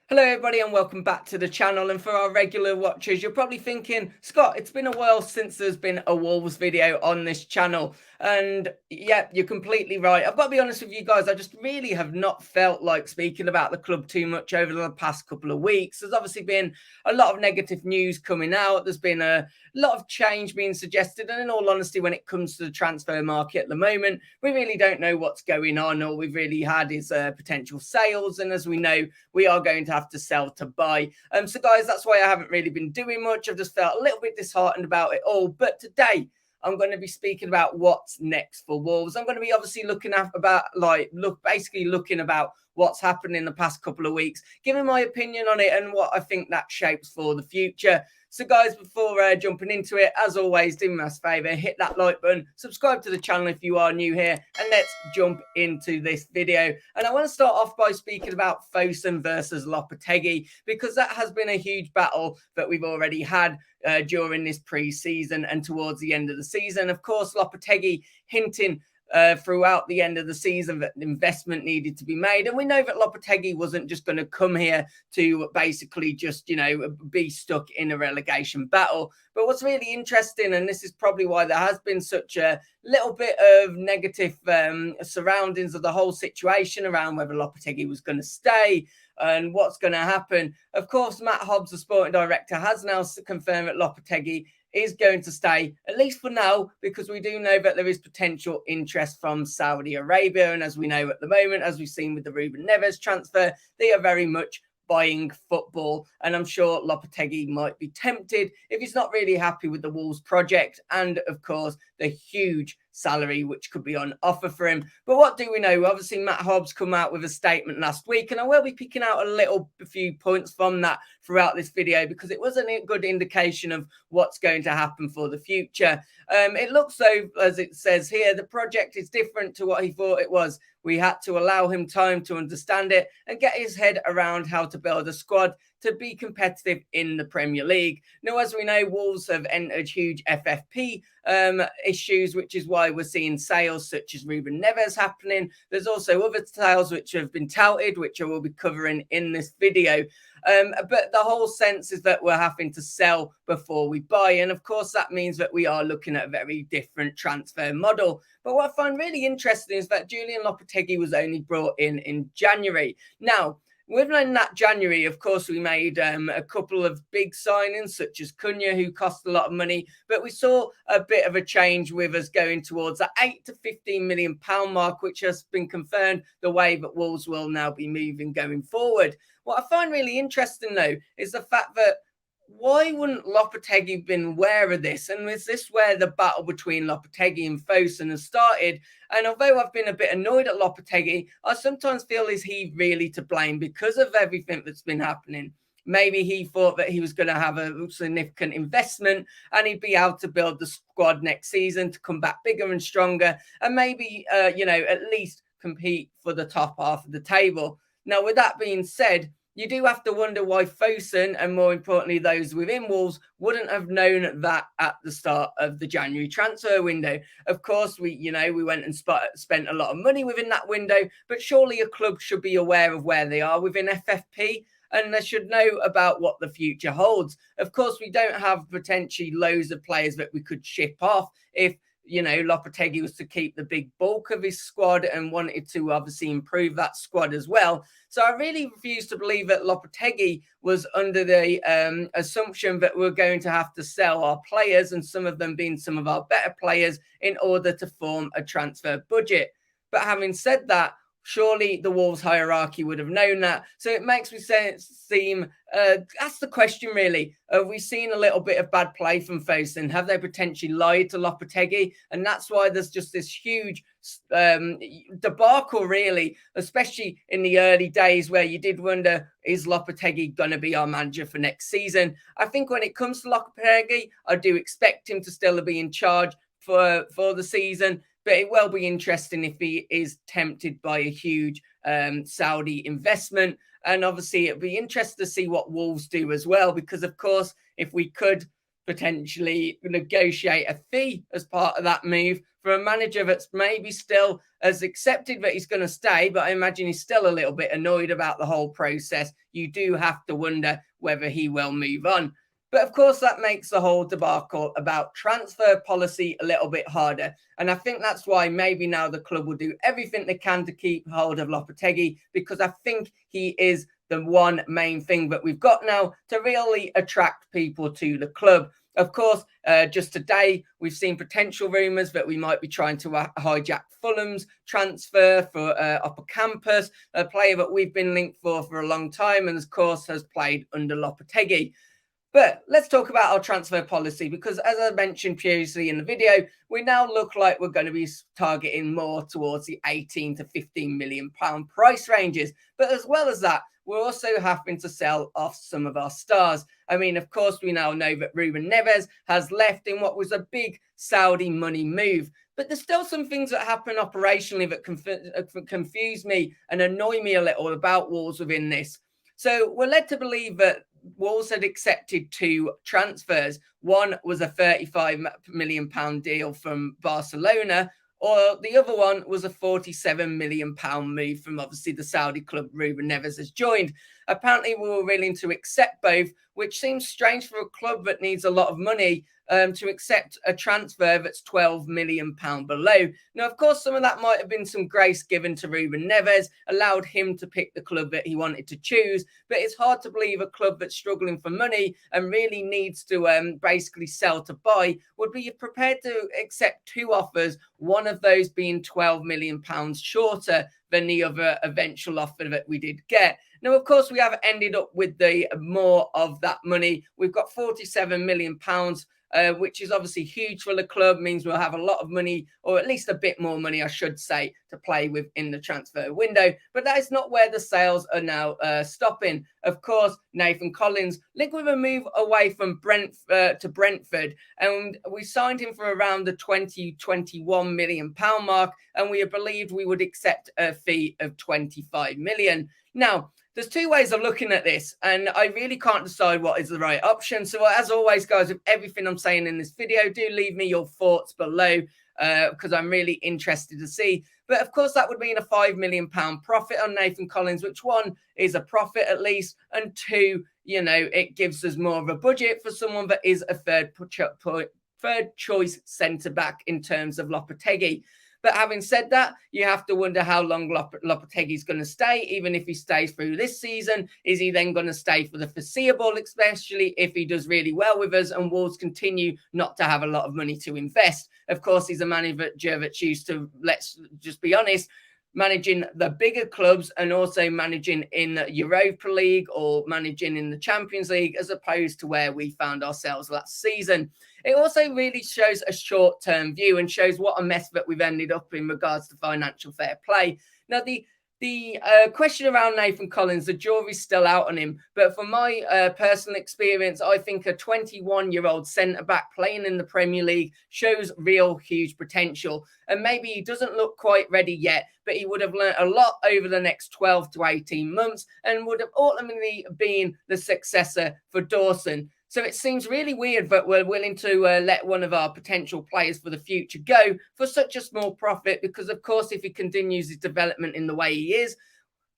Hello everybody and welcome back to the channel. And for our regular watchers, you're probably thinking, Scott, it's been a while since there's been a Wolves video on this channel. And yeah, you're completely right. I've got to be honest with you guys, I just really have not felt like speaking about the club too much over the past couple of weeks. There's obviously been a lot of negative news coming out. There's been a lot of change being suggested. And in all honesty, when it comes to the transfer market at the moment, we really don't know what's going on. All we've really had is potential sales. And as we know, we are going to have to sell to buy. So guys, that's why I haven't really been doing much. I've just felt a little bit disheartened about it all. But today I'm going to be speaking about what's next for Wolves. I'm going to be obviously looking about what's happened in the past couple of weeks, giving my opinion on it and what I think that shapes for the future. So guys, before jumping into it, as always, do me a favour, hit that like button, subscribe to the channel if you are new here, and let's jump into this video. And I want to start off by speaking about Fosun versus Lopetegui, because that has been a huge battle that we've already had during this pre-season and towards the end of the season. Of course, Lopetegui hinting throughout the end of the season that investment needed to be made. And we know that Lopetegui wasn't just going to come here to basically just, be stuck in a relegation battle. But what's really interesting, and this is probably why there has been such a little bit of negative surroundings of the whole situation around whether Lopetegui was going to stay and what's going to happen. Of course, Matt Hobbs, the sporting director, has now confirmed that Lopetegui is going to stay, at least for now, because we do know that there is potential interest from Saudi Arabia. And as we know at the moment, as we've seen with the NEVES transfer, they are very much buying football. And I'm sure Lopetegui might be tempted if he's not really happy with the Wolves project and, of course, the huge salary which could be on offer for him. But what do we know? Obviously, Matt Hobbs come out with a statement last week, and I will be picking out a few points from that throughout this video because it was a good indication of what's going to happen for the future. It looks though, as it says here, the project is different to what he thought it was. We had to allow him time to understand it and get his head around how to build a squad to be competitive in the Premier League. Now, as we know, Wolves have entered huge FFP issues, which is why we're seeing sales such as Ruben Neves happening. There's also other sales which have been touted, which I will be covering in this video. But the whole sense is that we're having to sell before we buy. And of course, that means that we are looking at a very different transfer model. But what I find really interesting is that Julian Lopetegui was only brought in January. Now, within that January, of course, we made a couple of big signings, such as Cunha, who cost a lot of money. But we saw a bit of a change with us going towards that £8 to £15 million mark, which has been confirmed the way that Wolves will now be moving going forward. What I find really interesting, though, is the fact that why wouldn't Lopetegui been aware of this? And is this where the battle between Lopetegui and Fosun has started? And although I've been a bit annoyed at Lopetegui, I sometimes feel is he really to blame because of everything that's been happening? Maybe he thought that he was going to have a significant investment and he'd be able to build the squad next season to come back bigger and stronger and maybe, at least compete for the top half of the table. Now, with that being said, you do have to wonder why Fosun, and more importantly, those within Wolves, wouldn't have known that at the start of the January transfer window. Of course, we went and spent a lot of money within that window, but surely a club should be aware of where they are within FFP, and they should know about what the future holds. Of course, we don't have potentially loads of players that we could ship off if Lopetegui was to keep the big bulk of his squad and wanted to obviously improve that squad as well. So I really refuse to believe that Lopetegui was under the assumption that we're going to have to sell our players, and some of them being some of our better players, in order to form a transfer budget. But having said that, surely the Wolves hierarchy would have known that. So it makes me ask the question really, have we seen a little bit of bad play from Fosun? Have they potentially lied to Lopetegui? And that's why there's just this huge debacle really, especially in the early days where you did wonder, is Lopetegui going to be our manager for next season? I think when it comes to Lopetegui, I do expect him to still be in charge for the season. But it will be interesting if he is tempted by a huge Saudi investment. And obviously, it'll be interesting to see what Wolves do as well. Because, of course, if we could potentially negotiate a fee as part of that move for a manager that's maybe still has accepted that he's going to stay, but I imagine he's still a little bit annoyed about the whole process. You do have to wonder whether he will move on. But of course, that makes the whole debacle about transfer policy a little bit harder. And I think that's why maybe now the club will do everything they can to keep hold of Lopetegui, because I think he is the one main thing that we've got now to really attract people to the club. Of course, just today, we've seen potential rumours that we might be trying to hijack Fulham's transfer for Upper Campus, a player that we've been linked for a long time and, of course, has played under Lopetegui. But let's talk about our transfer policy, because as I mentioned previously in the video, we now look like we're going to be targeting more towards the 18 to 15 million pound price ranges. But as well as that, we're also having to sell off some of our stars. I mean, of course, we now know that Ruben Neves has left in what was a big Saudi money move. But there's still some things that happen operationally that confuse me and annoy me a little about Wolves within this. So we're led to believe that Wolves had accepted two transfers. One was a £35 million deal from Barcelona, or the other one was a £47 million move from obviously the Saudi club Ruben Neves has joined. Apparently, we were willing to accept both, which seems strange for a club that needs a lot of money to accept a transfer that's £12 million below. Now, of course, some of that might have been some grace given to Ruben Neves, allowed him to pick the club that he wanted to choose. But it's hard to believe a club that's struggling for money and really needs to basically sell to buy would be prepared to accept two offers, one of those being £12 million shorter than the other eventual offer that we did get. Now, of course, we have ended up with the more of that money. We've got £47 million, which is obviously huge for the club, means we'll have a lot of money, or at least a bit more money, I should say, to play with in the transfer window. But that is not where the sales are now stopping. Of course, Nathan Collins linked with a move away from to Brentford, and we signed him for around the £21 million mark, and we believed we would accept a fee of £25 million. Now, there's two ways of looking at this, and I really can't decide what is the right option. So as always, guys, with everything I'm saying in this video, do leave me your thoughts below because I'm really interested to see. But of course, that would mean a £5 million profit on Nathan Collins, which one is a profit at least, and two, you know, it gives us more of a budget for someone that is a third choice centre-back in terms of Lopetegui. But having said that, you have to wonder how long Lopetegui's going to stay, even if he stays through this season. Is he then going to stay for the foreseeable, especially if he does really well with us and Wolves continue not to have a lot of money to invest? Of course, he's a manager that's used to, let's just be honest, managing the bigger clubs and also managing in the Europa League or managing in the Champions League, as opposed to where we found ourselves last season. It also really shows a short-term view and shows what a mess that we've ended up in regards to financial fair play. Now, the question around Nathan Collins, the jury's still out on him. But from my personal experience, I think a 21-year-old centre-back playing in the Premier League shows real huge potential. And maybe he doesn't look quite ready yet, but he would have learned a lot over the next 12 to 18 months and would have ultimately been the successor for Dawson. So it seems really weird that we're willing to let one of our potential players for the future go for such a small profit, because, of course, if he continues his development in the way he is,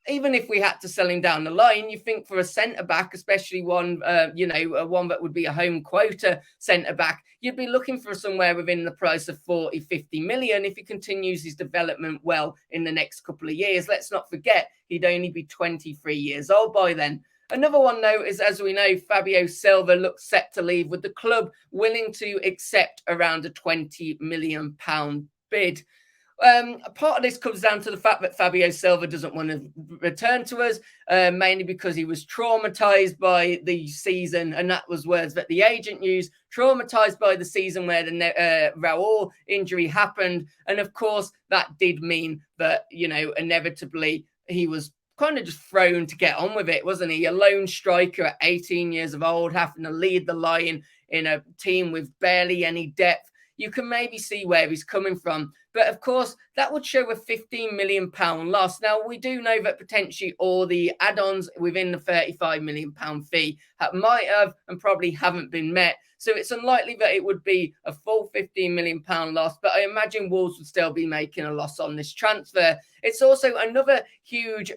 even if we had to sell him down the line, you think for a centre-back, especially one, one that would be a home quota centre-back, you'd be looking for somewhere within the price of 40, 50 million if he continues his development well in the next couple of years. Let's not forget, he'd only be 23 years old by then. Another one, though, is, as we know, Fabio Silva looks set to leave, with the club willing to accept around a £20 million bid. Part of this comes down to the fact that Fabio Silva doesn't want to return to us, mainly because he was traumatized by the season, and that was words that the agent used, traumatized by the season where the Raul injury happened. And of course, that did mean that, you know, inevitably he was kind of just thrown to get on with it, wasn't he? A lone striker at 18 years of old, having to lead the line in a team with barely any depth. you can maybe see where he's coming from. But of course, that would show a £15 million loss. Now, we do know that potentially all the add-ons within the £35 million fee might have and probably haven't been met. So it's unlikely that it would be a full £15 million loss, but I imagine Wolves would still be making a loss on this transfer. It's also another huge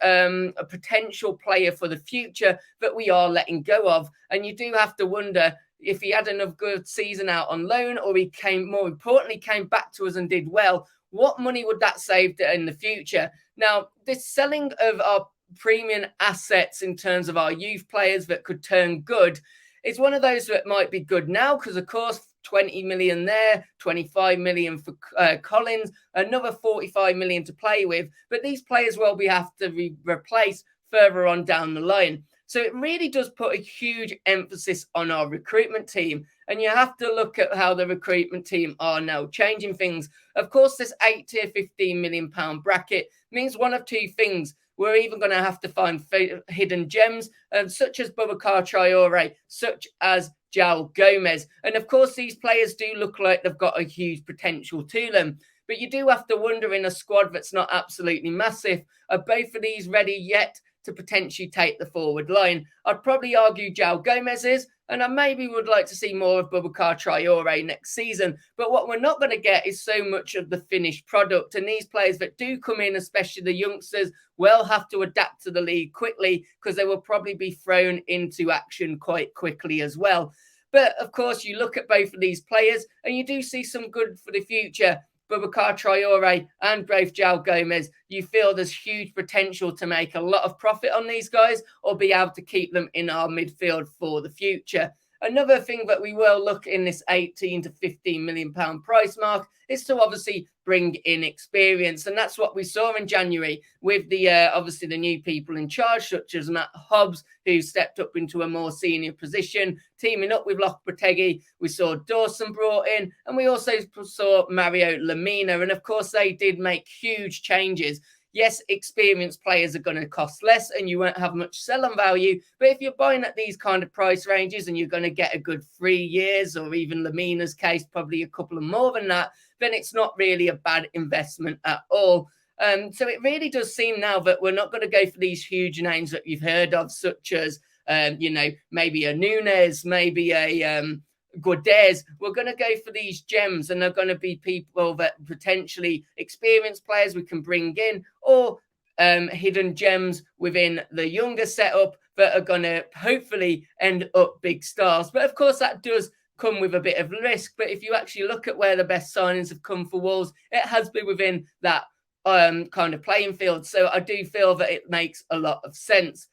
potential player for the future that we are letting go of. And you do have to wonder if he had another good season out on loan, or he more importantly, came back to us and did well, what money would that save in the future? Now, this selling of our premium assets in terms of our youth players that could turn good is one of those that might be good now, because of course 20 million there, 25 million for Collins, another 45 million to play with, but these players will be have to be replaced further on down the line. So it really does put a huge emphasis on our recruitment team. And you have to look at how the recruitment team are now changing things. Of course, this 8 to £15 million bracket means one of two things. We're even going to have to find hidden gems, such as Boubacar Traore, such as João Gomez. And of course, these players do look like they've got a huge potential to them. But you do have to wonder, in a squad that's not absolutely massive, are both of these ready yet to potentially take the forward line? I'd probably argue João Gomez is, and I maybe would like to see more of Boubacar Traore next season. But what we're not going to get is so much of the finished product. And these players that do come in, especially the youngsters, will have to adapt to the league quickly, because they will probably be thrown into action quite quickly as well. But of course, you look at both of these players and you do see some good for the future. Boubacar Traore and both João Gomez, you feel there's huge potential to make a lot of profit on these guys, or be able to keep them in our midfield for the future. Another thing that we will look in this 18 to £15 million price mark is to obviously bring in experience. And that's what we saw in January with the obviously the new people in charge, such as Matt Hobbs, who stepped up into a more senior position, teaming up with Lopetegui. We saw Dawson brought in, and we also saw Mario Lemina. And of course, they did make huge changes. Yes, experienced players are going to cost less and you won't have much sell-on value. But if you're buying at these kind of price ranges and you're going to get a good 3 years, or even Lemina's case, probably a couple of more than that, then it's not really a bad investment at all. So it really does seem now that we're not going to go for these huge names that you've heard of, such as, maybe a Nunes, maybe a Guedes. We're going to go for these gems, and they're going to be people that potentially experienced players we can bring in, or hidden gems within the younger setup that are going to hopefully end up big stars. But of course, that does come with a bit of risk. But if you actually look at where the best signings have come for Wolves, it has been within that kind of playing field. So I do feel that it makes a lot of sense.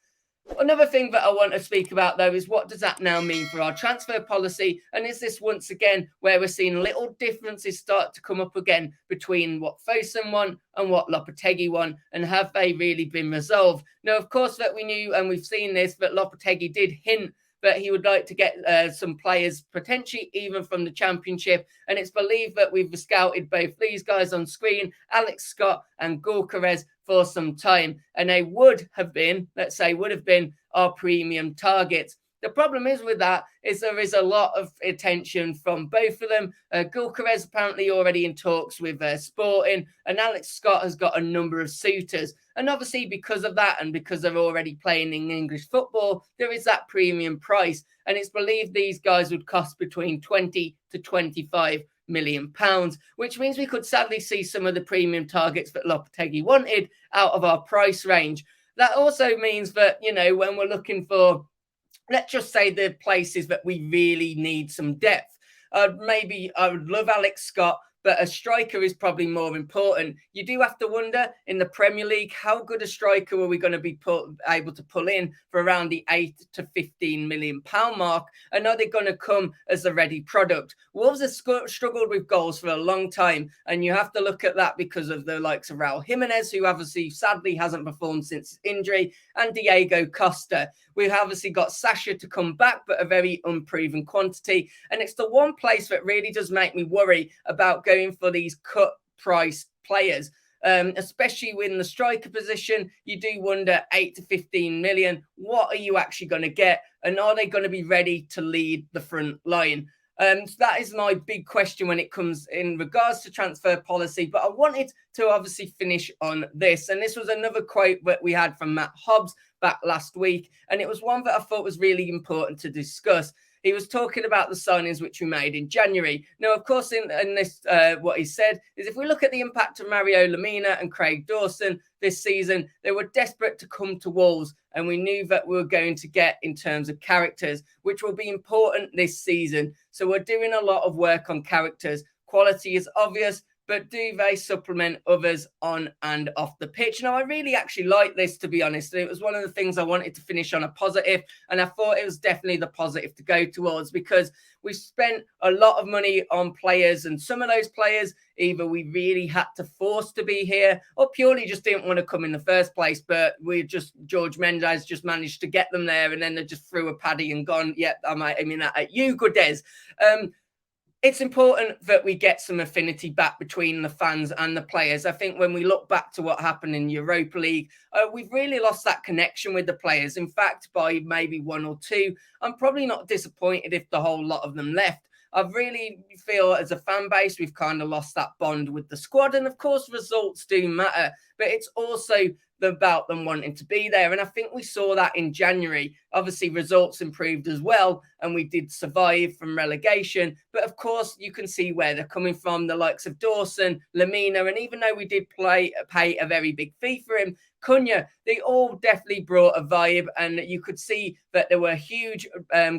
Another thing that I want to speak about, though, is what does that now mean for our transfer policy? And is this once again where we're seeing little differences start to come up again between what Fosun want and what Lopetegui want? And have they really been resolved? Now, of course, that we knew, and we've seen this, that Lopetegui did hint that he would like to get some players, potentially even from the Championship. And it's believed that we've scouted both these guys on screen, Alex Scott and Gyökeres, for some time. And they would have been our premium targets. The problem is with that is there is a lot of attention from both of them. Gyökeres apparently already in talks with Sporting, and Alex Scott has got a number of suitors. And obviously because of that, and because they're already playing in English football, there is that premium price. And it's believed these guys would cost between 20 to 25 million pounds, which means we could sadly see some of the premium targets that Lopetegui wanted out of our price range. That also means that, when we're looking for, let's just say, the places that we really need some depth, I would love Alex Scott, but a striker is probably more important. You do have to wonder in the Premier League, how good a striker are we going to be able to pull in for around the 8 to 15 million pound mark? And are they going to come as a ready product? Wolves have struggled with goals for a long time. And you have to look at that because of the likes of Raul Jimenez, who obviously sadly hasn't performed since his injury, and Diego Costa. We've obviously got Sasha to come back, but a very unproven quantity. And it's the one place that really does make me worry about going for these cut price players, especially in the striker position. You do wonder, 8 to 15 million, what are you actually going to get? And are they going to be ready to lead the front line? So that is my big question when it comes in regards to transfer policy. But I wanted to obviously finish on this. And this was another quote that we had from Matt Hobbs back last week. And it was one that I thought was really important to discuss. He was talking about the signings which we made in January. Now, of course, in this, what he said is if we look at the impact of Mario Lemina and Craig Dawson this season, they were desperate to come to Wolves, and we knew that we were going to get in terms of characters, which will be important this season. So we're doing a lot of work on characters. Quality is obvious, but do they supplement others on and off the pitch? Now, I really actually like this, to be honest. It was one of the things I wanted to finish on a positive, and I thought it was definitely the positive to go towards, because we've spent a lot of money on players, and some of those players, either we really had to force to be here or purely just didn't want to come in the first place, but George Mendes just managed to get them there, and then they just threw a paddy and gone, yep, I mean that at you, Goodez. It's important that we get some affinity back between the fans and the players. I think when we look back to what happened in Europa League, we've really lost that connection with the players. In fact, by maybe one or two, I'm probably not disappointed if the whole lot of them left. I really feel as a fan base, we've kind of lost that bond with the squad. And of course, results do matter, but it's also about them wanting to be there. And I think we saw that in January. Obviously, results improved as well, and we did survive from relegation. But of course, you can see where they're coming from, the likes of Dawson, Lemina, and even though we did pay a very big fee for him, Cunha, they all definitely brought a vibe, and you could see that there were huge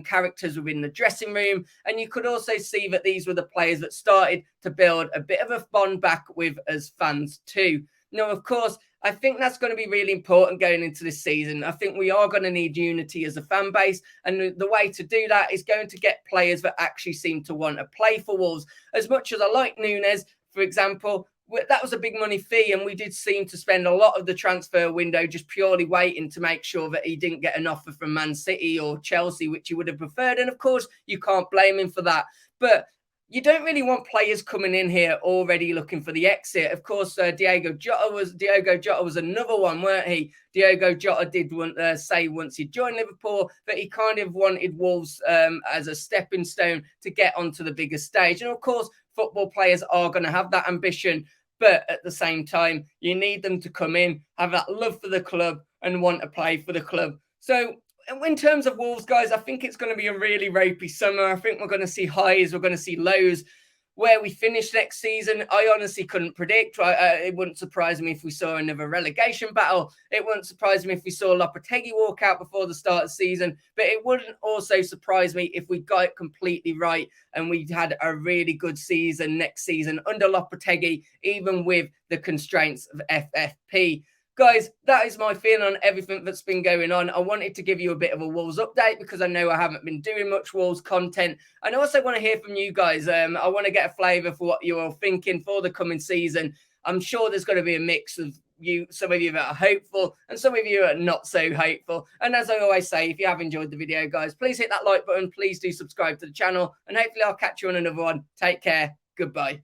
characters within the dressing room, and you could also see that these were the players that started to build a bit of a bond back with us fans too. Now, of course, I think that's going to be really important going into this season. I think we are going to need unity as a fan base, and the way to do that is going to get players that actually seem to want to play for Wolves. As much as I like Nunes, for example, that was a big money fee, and we did seem to spend a lot of the transfer window just purely waiting to make sure that he didn't get an offer from Man City or Chelsea, which he would have preferred. And of course, you can't blame him for that. But you don't really want players coming in here already looking for the exit. Of course, Diogo Jota was another one, weren't he? Diogo Jota did say once he joined Liverpool that he kind of wanted Wolves as a stepping stone to get onto the bigger stage. And of course, football players are going to have that ambition. But at the same time, you need them to come in, have that love for the club and want to play for the club. So in terms of Wolves, guys, I think it's going to be a really ropey summer. I think we're going to see highs, we're going to see lows. Where we finish next season, I honestly couldn't predict. It wouldn't surprise me if we saw another relegation battle. It wouldn't surprise me if we saw Lopetegui walk out before the start of the season. But it wouldn't also surprise me if we got it completely right and we had a really good season next season under Lopetegui, even with the constraints of FFP. Guys, that is my feeling on everything that's been going on. I wanted to give you a bit of a Wolves update because I know I haven't been doing much Wolves content. And I also want to hear from you guys. I want to get a flavour for what you're all thinking for the coming season. I'm sure there's going to be a mix of you, some of you that are hopeful and some of you are not so hopeful. And as I always say, if you have enjoyed the video, guys, please hit that like button. Please do subscribe to the channel. And hopefully I'll catch you on another one. Take care. Goodbye.